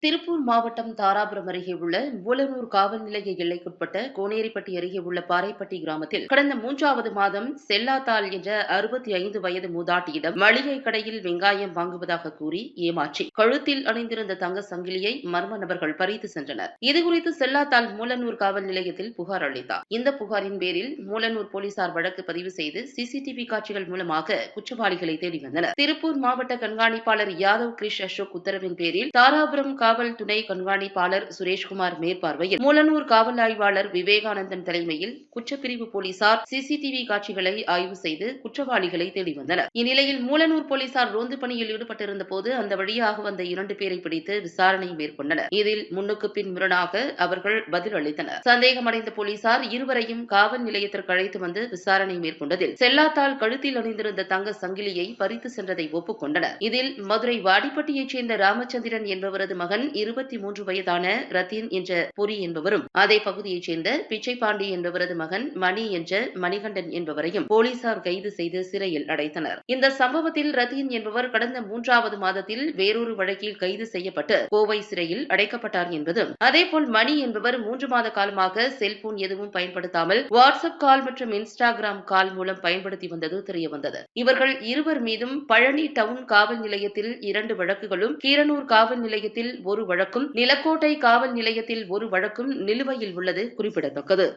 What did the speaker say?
திருப்பூர் மாவட்டம் தாராபுரம் அருகே உள்ள மூலனூர் காவல் நிலைய எல்லைக்குட்பட்ட கோனேரிப்பட்டி அருகே உள்ள பாறைப்பட்டி கிராமத்தில் கடந்த 3வது மாதம் செல்லாத்தாள் என்ற 65 வயது மூதாட்டியிடம் மளிகை கடையில் வெங்காயம் வாங்குவதாக கூறி ஏமாற்றி கழுத்தில் அணிந்திருந்த தங்க சங்கிலியை மர்ம நபர்கள் பறித்து சென்றனர். இதுகுறித்து செல்லாத்தாள் மூலனூர் காவல் நிலையத்தில் புகார் அளித்தார். இந்த புகாரின் பேரில் மூலனூர் போலீசார் வழக்கு பதிவு செய்து சிசிடிவி காட்சிகள் மூலமாக குற்றவாளிகளை தேடி வந்தனர். திருப்பூர் மாவட்ட கண்காணிப்பாளர் யாதவ் கிரிஷ் அசோக் உத்தரவின் பேரில் தாராபுரம் காவல் துணை கண்காணிப்பாளர் சுரேஷ்குமார் மேற்பார்வையில் மூலனூர் காவல் ஆய்வாளர் விவேகானந்தன் தலைமையில் குற்றப்பிரிவு போலீசார் சிசிடிவி காட்சிகளை ஆய்வு செய்து குற்றவாளிகளை தேடி வந்தனர். இந்நிலையில் மூலனூர் போலீசார் ரோந்து பணியில் ஈடுபட்டிருந்த போது அந்த வழியாக வந்த 2 பேரை பிடித்து விசாரணை மேற்கொண்டனர். இதில் முன்னுக்கு பின் முரணாக அவர்கள் பதில் அளித்தனர். சந்தேகமடைந்த போலீசார் இருவரையும் காவல் நிலையத்திற்கு அழைத்து வந்து விசாரணை மேற்கொண்டதில் செல்லாத்தாள் கழுத்தில் அணிந்திருந்த தங்க சங்கிலியை பறித்து சென்றதை ஒப்புக்கொண்டனர். இதில் மதுரை வாடிப்பட்டியைச் சேர்ந்த ராமச்சந்திரன் என்பவரது மகன் 23 வயதான ரத்தின் என்ற பொறி என்பவரும் அதே பகுதியைச் சேர்ந்த பிச்சைப்பாண்டி என்பவரது மகன் மணி என்ற மணிகண்டன் என்பவரையும் போலீசார் கைது செய்து சிறையில் அடைத்தனர். இந்த சம்பவத்தில் ரத்தின் என்பவர் கடந்த 3வது மாதத்தில் வேறொரு வழக்கில் கைது செய்யப்பட்டு கோவை சிறையில் அடைக்கப்பட்டார் என்பதும், அதேபோல் மணி என்பவர் 3 மாத காலமாக செல்போன் எதுவும் பயன்படுத்தாமல் வாட்ஸ்அப் கால் மற்றும் இன்ஸ்டாகிராம் கால் மூலம் பயன்படுத்தி வந்தது தெரியவந்தது. இவர்கள் இருவர் மீதும் பழனி டவுன் காவல் நிலையத்தில் 2 வழக்குகளும், கீரனூர் காவல் நிலையத்தில் 1 வழக்கும், நிலக்கோட்டை காவல் நிலையத்தில் 1 வழக்கும் நிலுவையில் உள்ளது குறிப்பிடத்தக்கது.